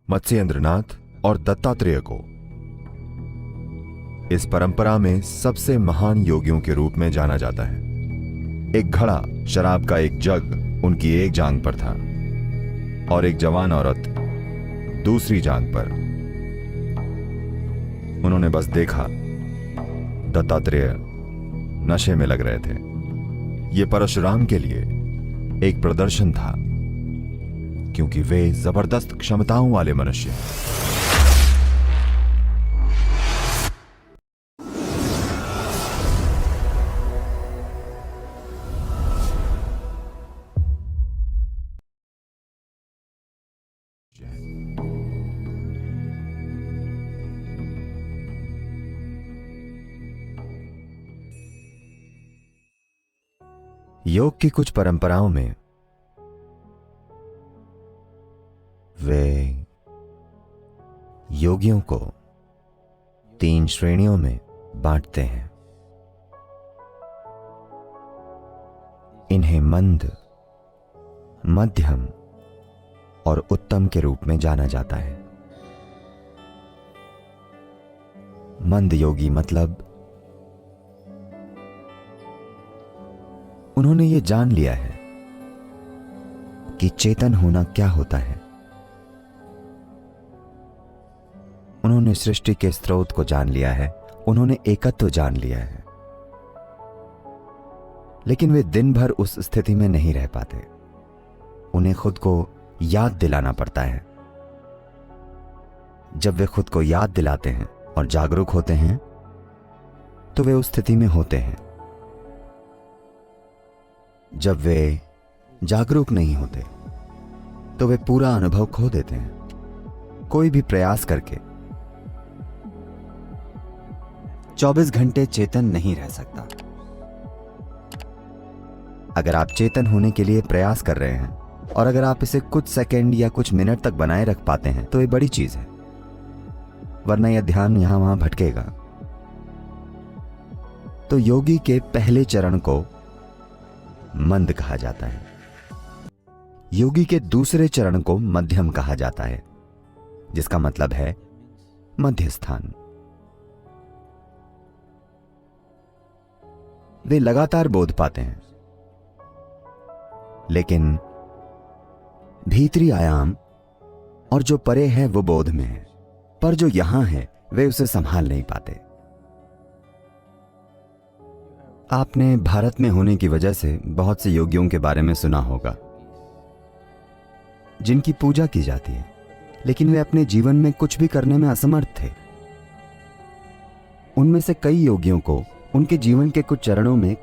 मत्स्येंद्रनाथ और दत्तात्रेय को इस परंपरा में सबसे महान योगियों के रूप में जाना जाता है। एक घड़ा, शराब का एक जग उनकी एक जांघ पर था और एक जवान औरत दूसरी जांघ पर। उन्होंने बस देखा, दत्तात्रेय नशे में लग रहे थे। यह परशुराम के लिए एक प्रदर्शन था, क्योंकि वे जबरदस्त क्षमताओं वाले मनुष्य हैं। योग की कुछ परंपराओं में वे योगियों को 3 श्रेणियों में बांटते हैं। इन्हें मंद, मध्यम और उत्तम के रूप में जाना जाता है। मंद योगी मतलब उन्होंने ये जान लिया है कि चेतन होना क्या होता है। उन्होंने सृष्टि के स्रोत को जान लिया है, उन्होंने एकत्व जान लिया है, लेकिन वे दिन भर उस स्थिति में नहीं रह पाते। उन्हें खुद को याद दिलाना पड़ता है। जब वे खुद को याद दिलाते हैं और जागरूक होते हैं तो वे उस स्थिति में होते हैं। जब वे जागरूक नहीं होते तो वे पूरा अनुभव खो देते हैं। कोई भी प्रयास करके 24 घंटे चेतन नहीं रह सकता। अगर आप चेतन होने के लिए प्रयास कर रहे हैं और अगर आप इसे कुछ सेकंड या कुछ मिनट तक बनाए रख पाते हैं तो ये बड़ी चीज है, वरना यह ध्यान यहां वहां भटकेगा। तो योगी के पहले चरण को मंद कहा जाता है। योगी के दूसरे चरण को मध्यम कहा जाता है, जिसका मतलब है मध्य स्थान। वे लगातार बोध पाते हैं, लेकिन भीतरी आयाम और जो परे है वो बोध में है, पर जो यहां है वे उसे संभाल नहीं पाते। आपने भारत में होने की वजह से बहुत से योगियों के बारे में सुना होगा जिनकी पूजा की जाती है, लेकिन वे अपने जीवन में कुछ भी करने में असमर्थ थे। उनमें से कई योगियों को उनके जीवन के कुछ चरणों में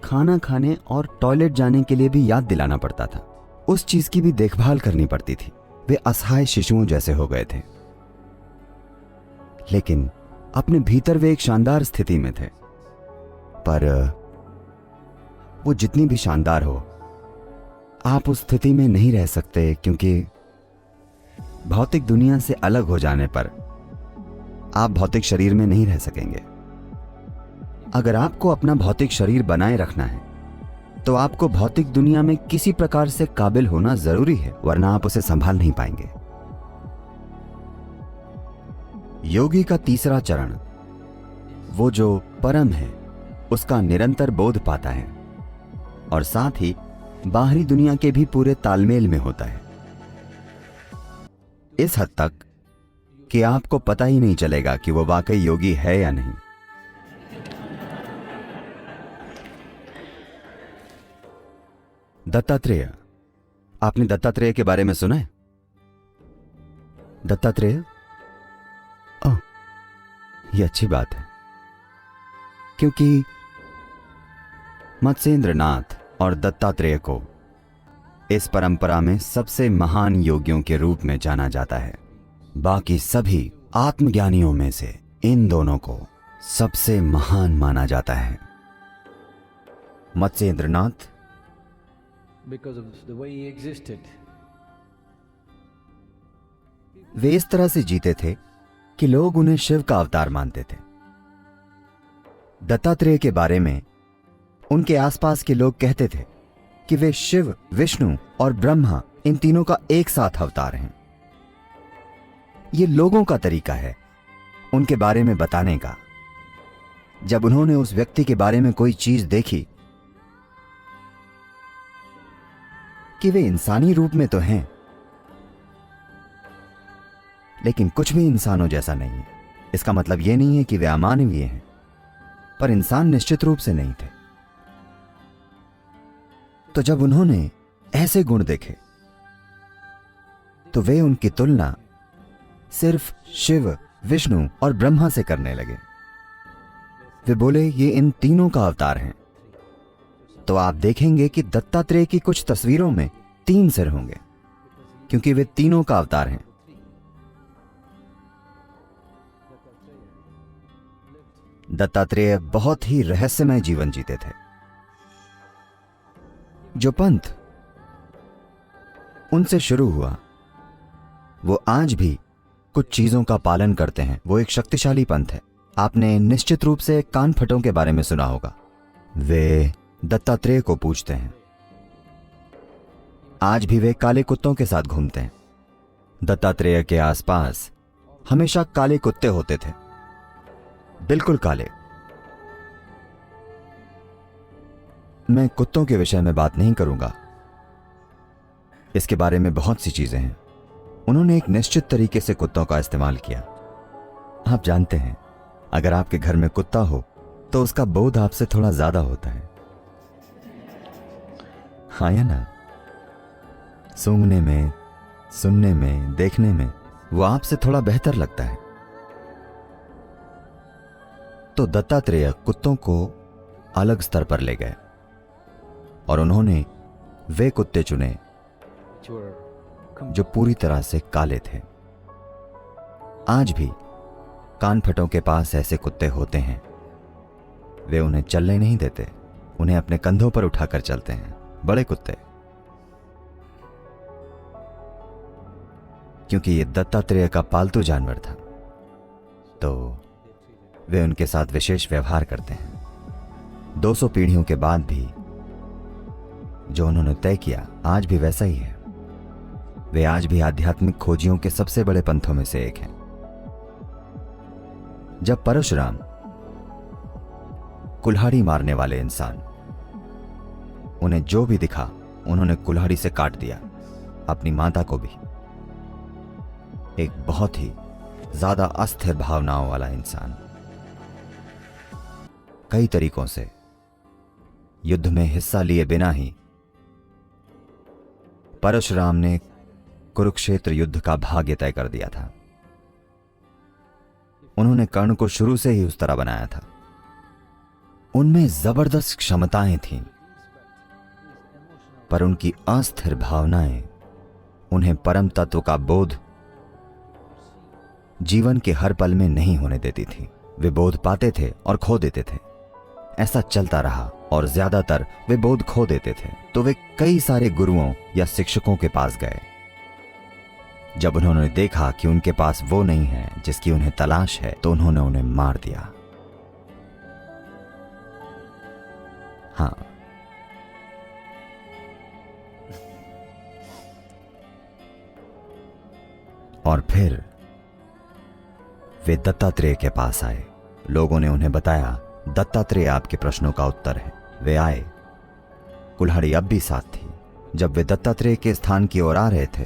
खाना खाने और टॉयलेट जाने के लिए भी याद दिलाना पड़ता था। उस चीज की भी देखभाल करनी पड़ती थी। वे असहाय शिशुओं जैसे हो गए थे, लेकिन अपने भीतर वे एक शानदार स्थिति में थे। पर वो जितनी भी शानदार हो, आप उस स्थिति में नहीं रह सकते, क्योंकि भौतिक दुनिया से अलग हो जाने पर आप भौतिक शरीर में नहीं रह सकेंगे। अगर आपको अपना भौतिक शरीर बनाए रखना है तो आपको भौतिक दुनिया में किसी प्रकार से काबिल होना जरूरी है, वरना आप उसे संभाल नहीं पाएंगे। योगी का तीसरा चरण, वो जो परम है, उसका निरंतर बोध पाता है और साथ ही बाहरी दुनिया के भी पूरे तालमेल में होता है, इस हद तक कि आपको पता ही नहीं चलेगा कि वो वाकई योगी है या नहीं। दत्तात्रेय, आपने दत्तात्रेय के बारे में सुना है? दत्तात्रेय, ओह, यह अच्छी बात है, क्योंकि मत्स्येंद्रनाथ और दत्तात्रेय को इस परंपरा में सबसे महान योगियों के रूप में जाना जाता है। बाकी सभी आत्मज्ञानियों में से इन दोनों को सबसे महान माना जाता है। Matsyendranath because of the way he existed. वे इस तरह से जीते थे कि लोग उन्हें शिव का अवतार मानते थे। दत्तात्रेय के बारे में उनके आसपास के लोग कहते थे कि वे शिव, विष्णु और ब्रह्मा, इन तीनों का एक साथ अवतार हैं। ये लोगों का तरीका है उनके बारे में बताने का। जब उन्होंने उस व्यक्ति के बारे में कोई चीज देखी कि वे इंसानी रूप में तो हैं, लेकिन कुछ भी इंसानों जैसा नहीं है, इसका मतलब यह नहीं है कि वे अमानवीय हैं, पर इंसान निश्चित रूप से नहीं थे। तो जब उन्होंने ऐसे गुण देखे तो वे उनकी तुलना सिर्फ शिव, विष्णु और ब्रह्मा से करने लगे। वे बोले ये इन तीनों का अवतार हैं। तो आप देखेंगे कि दत्तात्रेय की कुछ तस्वीरों में 3 सिर होंगे, क्योंकि वे तीनों का अवतार हैं। दत्तात्रेय बहुत ही रहस्यमय जीवन जीते थे। जो पंथ उनसे शुरू हुआ वो आज भी कुछ चीजों का पालन करते हैं। वो एक शक्तिशाली पंथ है। आपने निश्चित रूप से कानफटों के बारे में सुना होगा। वे दत्तात्रेय को पूजते हैं। आज भी वे काले कुत्तों के साथ घूमते हैं। दत्तात्रेय के आसपास हमेशा काले कुत्ते होते थे, बिल्कुल काले। मैं कुत्तों के विषय में बात नहीं करूंगा, इसके बारे में बहुत सी चीजें हैं। उन्होंने एक निश्चित तरीके से कुत्तों का इस्तेमाल किया। आप जानते हैं, अगर आपके घर में कुत्ता हो तो उसका बोध आपसे थोड़ा ज्यादा होता है, हाँ या ना? सूंघने में, सुनने में, देखने में वो आपसे थोड़ा बेहतर लगता है। तो दत्तात्रेय कुत्तों को अलग स्तर पर ले गए और उन्होंने वे कुत्ते चुने जो पूरी तरह से काले थे। आज भी कानफटों के पास ऐसे कुत्ते होते हैं। वे उन्हें चलने नहीं देते, उन्हें अपने कंधों पर उठाकर चलते हैं, बड़े कुत्ते। क्योंकि ये दत्तात्रेय का पालतू जानवर था, तो वे उनके साथ विशेष व्यवहार करते हैं। 200 पीढ़ियों के बाद भी जो उन्होंने तय किया आज भी वैसा ही है। वे आज भी आध्यात्मिक खोजियों के सबसे बड़े पंथों में से एक हैं। जब परशुराम, कुल्हाड़ी मारने वाले इंसान, उन्हें जो भी दिखा उन्होंने कुल्हाड़ी से काट दिया, अपनी माता को भी। एक बहुत ही ज्यादा अस्थिर भावनाओं वाला इंसान। कई तरीकों से युद्ध में हिस्सा लिए बिना ही परशुराम ने कुरुक्षेत्र युद्ध का भाग्य तय कर दिया था। उन्होंने कर्ण को शुरू से ही उस तरह बनाया था। उनमें जबरदस्त क्षमताएं थीं, पर उनकी अस्थिर भावनाएं उन्हें परम तत्व का बोध जीवन के हर पल में नहीं होने देती थी। वे बोध पाते थे और खो देते थे। ऐसा चलता रहा और ज्यादातर वे बोध खो देते थे। तो वे कई सारे गुरुओं या शिक्षकों के पास गए। जब उन्होंने देखा कि उनके पास वो नहीं है जिसकी उन्हें तलाश है, तो उन्होंने उन्हें मार दिया। हाँ, और फिर वे दत्तात्रेय के पास आए। लोगों ने उन्हें बताया, दत्तात्रेय आपके प्रश्नों का उत्तर है। वे आए, कुल्हाड़ी अब भी साथ थी। जब वे दत्तात्रेय के स्थान की ओर आ रहे थे,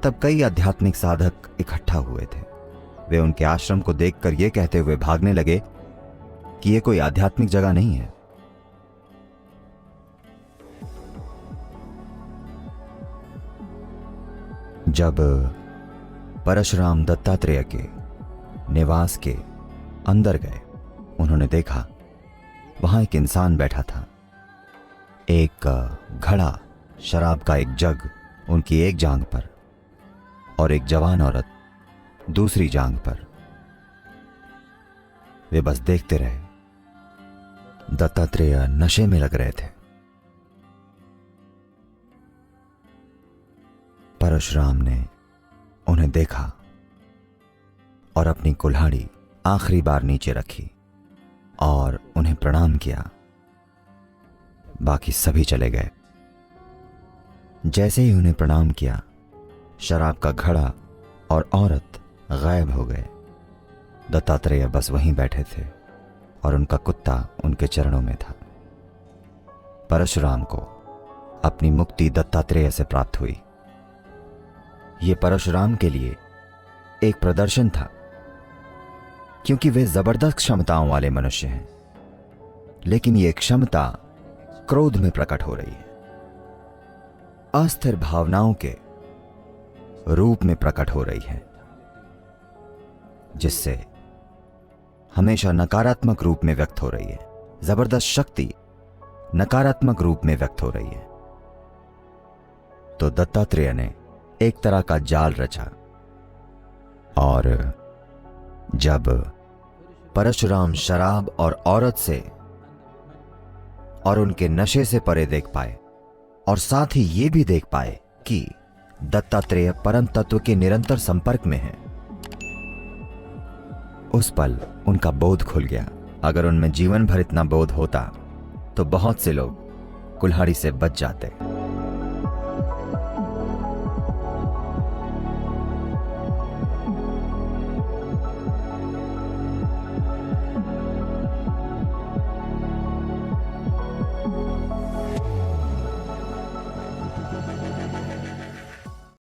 तब कई आध्यात्मिक साधक इकट्ठा हुए थे। वे उनके आश्रम को देखकर यह कहते हुए भागने लगे कि यह कोई आध्यात्मिक जगह नहीं है। जब परशुराम दत्तात्रेय के निवास के अंदर गए, उन्होंने देखा वहां एक इंसान बैठा था। एक घड़ा, शराब का एक जग उनकी एक जांघ पर और एक जवान औरत दूसरी जांघ पर। वे बस देखते रहे। दत्तात्रेय नशे में लग रहे थे। परशुराम ने उन्हें देखा और अपनी कुल्हाड़ी आखिरी बार नीचे रखी और उन्हें प्रणाम किया। बाकी सभी चले गए। जैसे ही उन्हें प्रणाम किया, शराब का घड़ा और औरत गायब हो गए। दत्तात्रेय बस वहीं बैठे थे और उनका कुत्ता उनके चरणों में था। परशुराम को अपनी मुक्ति दत्तात्रेय से प्राप्त हुई। यह परशुराम के लिए एक प्रदर्शन था, क्योंकि वे जबरदस्त क्षमताओं वाले मनुष्य हैं, लेकिन यह क्षमता क्रोध में प्रकट हो रही है, अस्थिर भावनाओं के रूप में प्रकट हो रही है, जिससे हमेशा नकारात्मक रूप में व्यक्त हो रही है। जबरदस्त शक्ति नकारात्मक रूप में व्यक्त हो रही है। तो दत्तात्रेय ने एक तरह का जाल रचा, और जब परशुराम शराब और औरत से और उनके नशे से परे देख पाए, और साथ ही ये भी देख पाए कि दत्तात्रेय परम तत्व के निरंतर संपर्क में हैं, उस पल उनका बोध खुल गया। अगर उनमें जीवन भर इतना बोध होता तो बहुत से लोग कुल्हाड़ी से बच जाते।